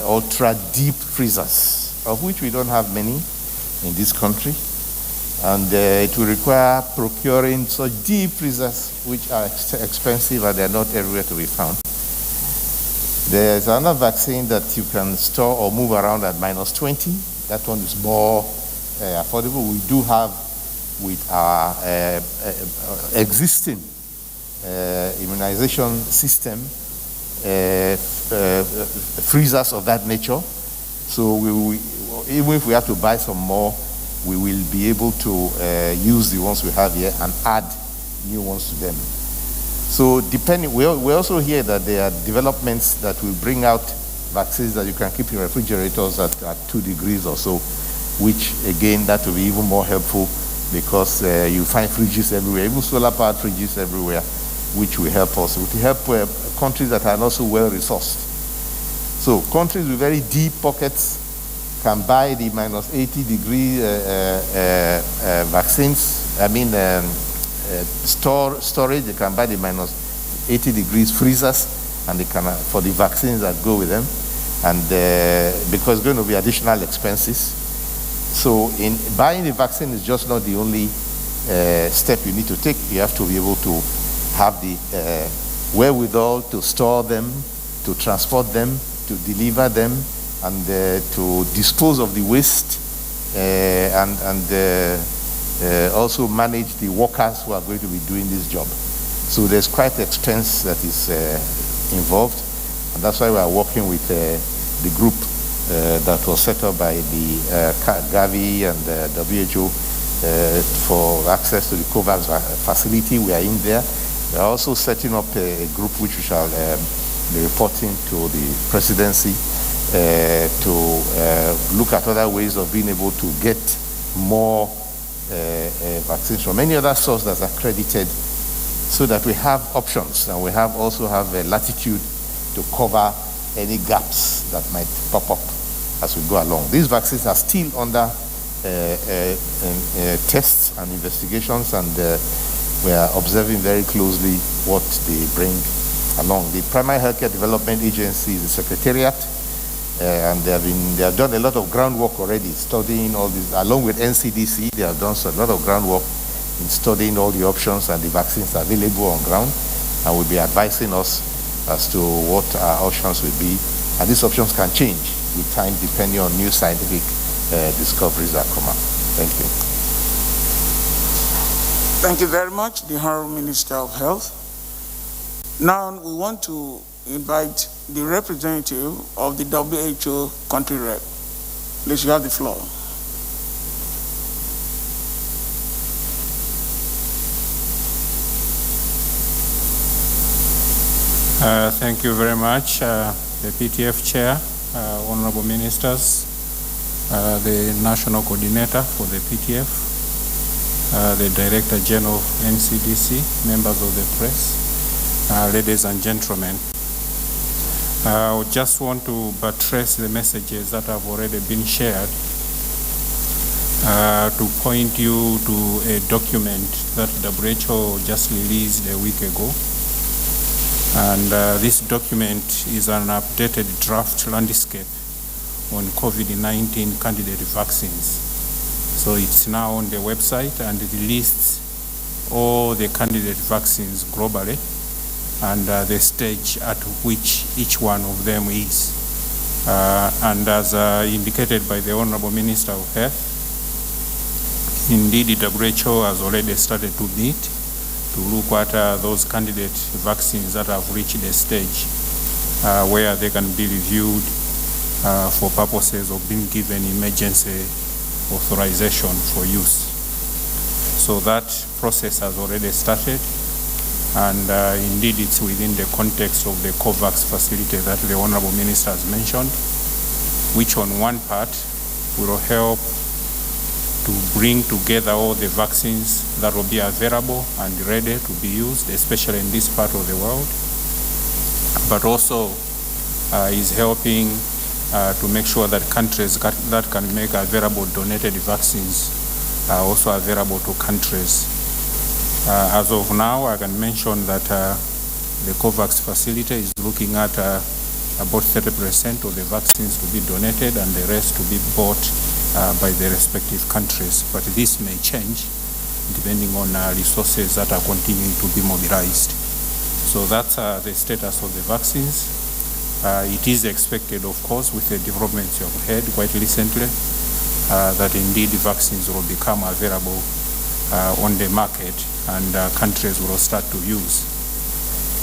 ultra deep freezers, of which we don't have many in this country. And it will require procuring such deep freezers, which are expensive and they're not everywhere to be found. There's another vaccine that you can store or move around at -20. That one is more affordable. We do have, with our existing immunization system, freezers of that nature. So even if we have to buy some more, we will be able to use the ones we have here and add new ones to them. So depending, we also hear that there are developments that will bring out vaccines that you can keep in refrigerators at 2 degrees or so, which again, that will be even more helpful, because you find fridges everywhere, even solar-powered fridges everywhere, which will help us. It will help countries that are not so well resourced. So countries with very deep pockets can buy the -80 degree vaccines. Storage. They can buy the -80 degrees freezers, and they can for the vaccines that go with them, and because it's going to be additional expenses. So in buying the vaccine is just not the only step you need to take. You have to be able to have the wherewithal to store them, to transport them, to deliver them, and to dispose of the waste, and also manage the workers who are going to be doing this job. So there's quite expense that is involved, and that's why we are working with the group that was set up by the Gavi and the WHO for access to the COVAX facility. We are in there. We are also setting up a group which we shall be reporting to the presidency to look at other ways of being able to get more vaccines from any other source that's accredited, so that we have options, and we also have a latitude to cover any gaps that might pop up as we go along. These vaccines are still under tests and investigations, and we are observing very closely what they bring along. The Primary Healthcare Development Agency is the secretariat, and they have done a lot of groundwork already, studying all this, along with NCDC. They have done a lot of groundwork in studying all the options and the vaccines available on ground, and will be advising us as to what our options will be. And these options can change with time depending on new scientific discoveries that come up. Thank you. Thank you very much, the Honorable Minister of Health. Now we want to invite the representative of the WHO country rep. Please, you have the floor. Thank you very much, the PTF Chair, Honorable Ministers, the National Coordinator for the PTF, the Director General of NCDC, members of the press, ladies and gentlemen. I just want to buttress the messages that have already been shared to point you to a document that WHO just released a week ago. And this document is an updated draft landscape on COVID-19 candidate vaccines. So it's now on the website, and it lists all the candidate vaccines globally and the stage at which each one of them is. And as indicated by the Honorable Minister of Health, indeed the WHO has already started to meet to look at those candidate vaccines that have reached a stage where they can be reviewed for purposes of being given emergency authorization for use. So that process has already started, and indeed it's within the context of the COVAX facility that the Honorable Minister has mentioned. which on one part will help to bring together all the vaccines that will be available and ready to be used, especially in this part of the world, but also is helping to make sure that countries that can make available donated vaccines are also available to countries. As of now, I can mention that the COVAX facility is looking at about 30% of the vaccines to be donated and the rest to be bought by the respective countries. But this may change depending on resources that are continuing to be mobilized. So that's the status of the vaccines. It is expected, of course, with the developments you have heard quite recently, that indeed vaccines will become available on the market and countries will start to use.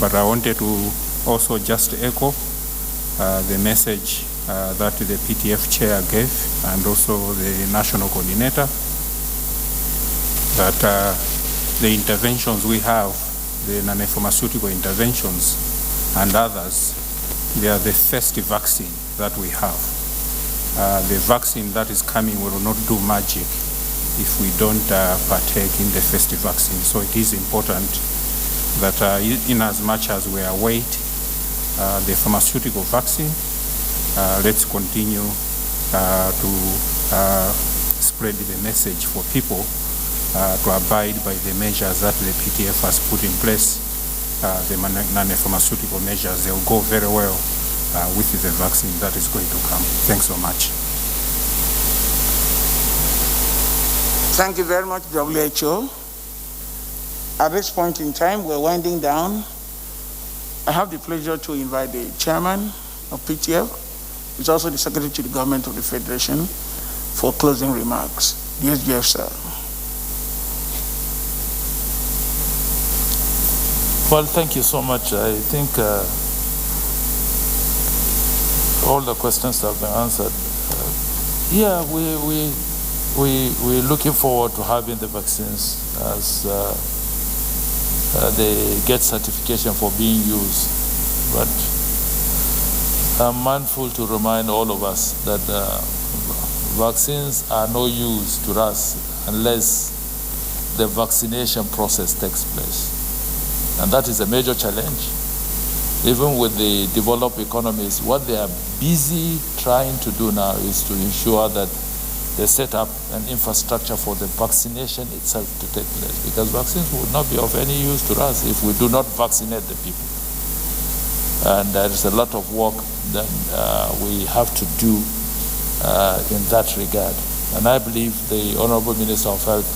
But I wanted to also just echo the message that the PTF chair gave and also the national coordinator, that the interventions we have, the non-pharmaceutical interventions and others, they are the first vaccine that we have. The vaccine that is coming will not do magic if we don't partake in the first vaccine. So it is important that in as much as we await the pharmaceutical vaccine, let's continue to spread the message for people to abide by the measures that the PTF has put in place, the non-pharmaceutical measures. They'll go very well with the vaccine that is going to come. Thanks so much. Thank you very much, WHO. At this point in time, we're winding down. I have the pleasure to invite the chairman of PTF, who is also the secretary to the government of the Federation, for closing remarks. The SGF, sir. Well, thank you so much. I think all the questions have been answered. Yeah, we're looking forward to having the vaccines as they get certification for being used. But I'm mindful to remind all of us that vaccines are no use to us unless the vaccination process takes place. And that is a major challenge. Even with the developed economies, what they are busy trying to do now is to ensure that they set up an infrastructure for the vaccination itself to take place, because vaccines would not be of any use to us if we do not vaccinate the people. And there is a lot of work that we have to do in that regard. And I believe the Honorable Minister of Health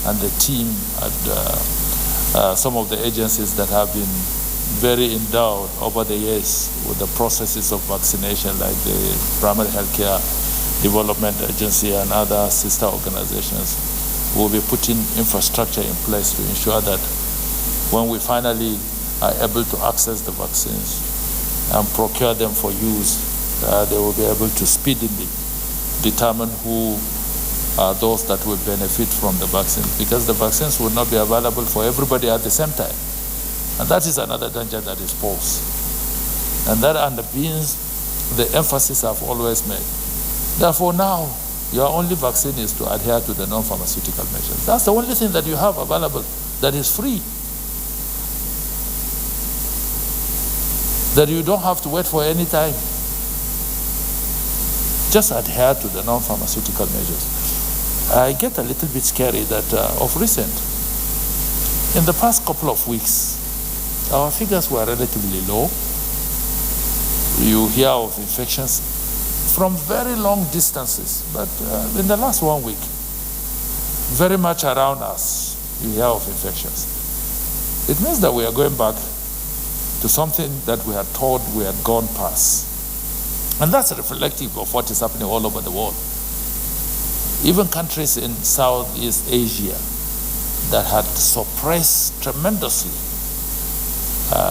and the team at some of the agencies that have been very endowed over the years with the processes of vaccination, like the Primary Healthcare Development Agency and other sister organizations, will be putting infrastructure in place to ensure that when we finally are able to access the vaccines and procure them for use, they will be able to speedily determine who are those that will benefit from the vaccines, because the vaccines will not be available for everybody at the same time. And that is another danger that is posed. And that underpins the emphasis I've always made. Therefore now, your only vaccine is to adhere to the non-pharmaceutical measures. That's the only thing that you have available that is free. That you don't have to wait for any time. Just adhere to the non-pharmaceutical measures. I get a little bit scary that of recent, in the past couple of weeks, our figures were relatively low. You hear of infections from very long distances, but in the last 1 week, very much around us, you hear of infections. It means that we are going back to something that we had thought we had gone past. And that's reflective of what is happening all over the world. Even countries in Southeast Asia that had suppressed tremendously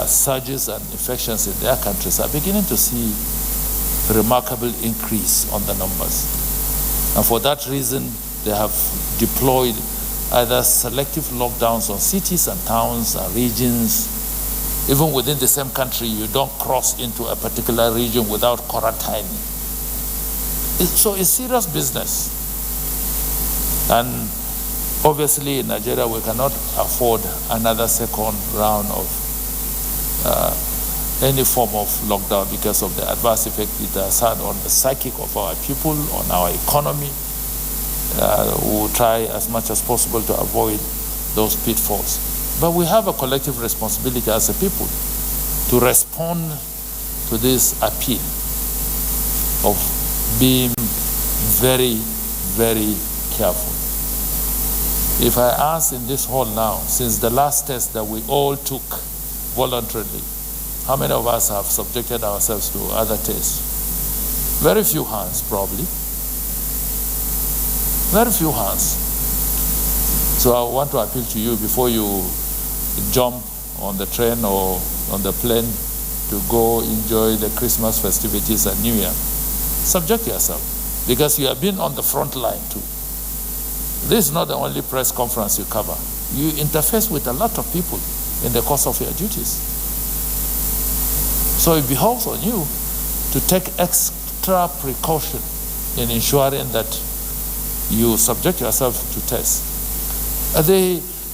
surges and infections in their countries are beginning to see a remarkable increase on the numbers. And for that reason, they have deployed either selective lockdowns on cities and towns and regions. Even within the same country, you don't cross into a particular region without quarantining. So it's serious business. And obviously in Nigeria we cannot afford another second round of any form of lockdown because of the adverse effect it has had on the psychic of our people, on our economy. We will try as much as possible to avoid those pitfalls. But we have a collective responsibility as a people to respond to this appeal of being very, very careful. If I ask in this hall now, since the last test that we all took voluntarily, how many of us have subjected ourselves to other tests? Very few hands, probably. Very few hands. So I want to appeal to you before you jump on the train or on the plane to go enjoy the Christmas festivities and New Year. Subject yourself, because you have been on the front line too. This is not the only press conference you cover. You interface with a lot of people in the course of your duties. So it behoves on you to take extra precaution in ensuring that you subject yourself to tests.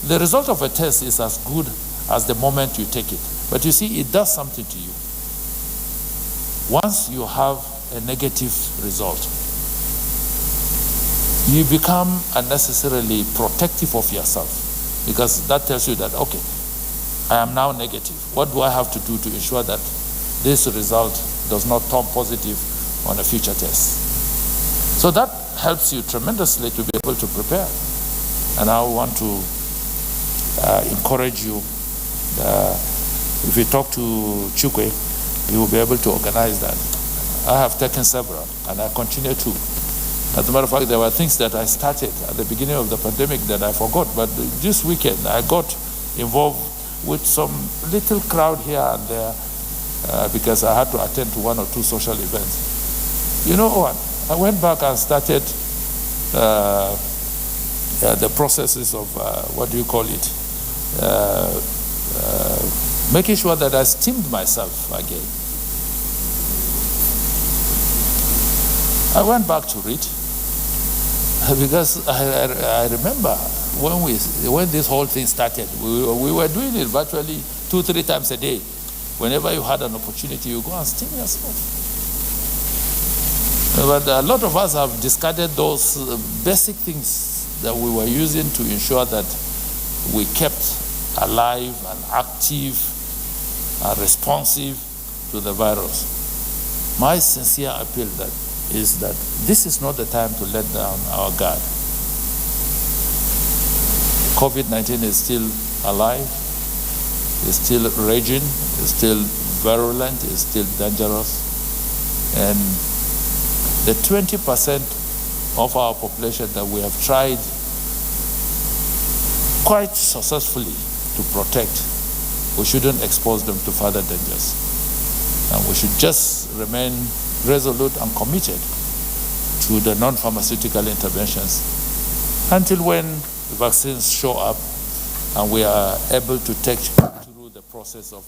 The result of a test is as good as the moment you take it. But you see, it does something to you. Once you have a negative result, you become unnecessarily protective of yourself, because that tells you that, okay, I am now negative. What do I have to do to ensure that this result does not turn positive on a future test? So that helps you tremendously to be able to prepare. And I want to encourage you. If you talk to Chukwe, he will be able to organize that. I have taken several, and I continue to. As a matter of fact, there were things that I started at the beginning of the pandemic that I forgot, but this weekend I got involved with some little crowd here and there because I had to attend to one or two social events. You know what? I went back and started the processes of, what do you call it? Making sure that I steamed myself again. I went back to read because I remember when this whole thing started, we were doing it virtually 2-3 times a day. Whenever you had an opportunity, you go and steam yourself. But a lot of us have discarded those basic things that we were using to ensure that we kept alive and active and responsive to the virus. My sincere appeal is that this is not the time to let down our guard. COVID-19 is still alive, is still raging, is still virulent, is still dangerous. And the 20% of our population that we have tried quite successfully to protect, we shouldn't expose them to further dangers. And we should just remain resolute and committed to the non-pharmaceutical interventions until when the vaccines show up and we are able to take through the process of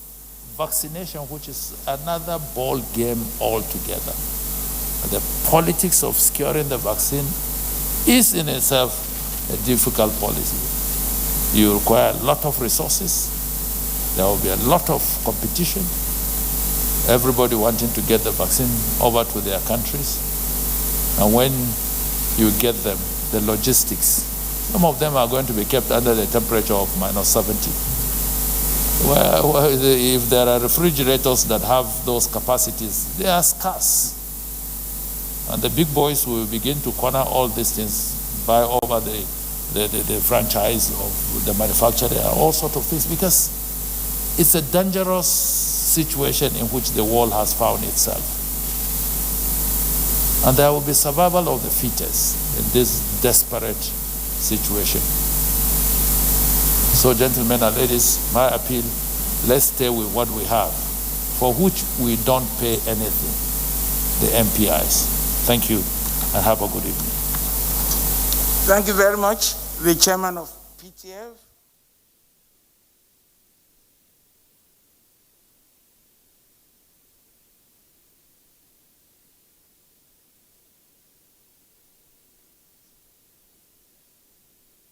vaccination, which is another ball game altogether. The politics of securing the vaccine is in itself a difficult policy. You require a lot of resources. There will be a lot of competition. Everybody wanting to get the vaccine over to their countries. And when you get them, the logistics, some of them are going to be kept under the temperature of -70. Well, if there are refrigerators that have those capacities, they are scarce. And the big boys will begin to corner all these things, buy over the franchise of the manufacturer, all sorts of things, because it's a dangerous situation in which the world has found itself. And there will be survival of the fittest in this desperate situation. So, gentlemen and ladies, my appeal, let's stay with what we have, for which we don't pay anything, the MPIs. Thank you, and have a good evening. Thank you very much, the chairman of PTF.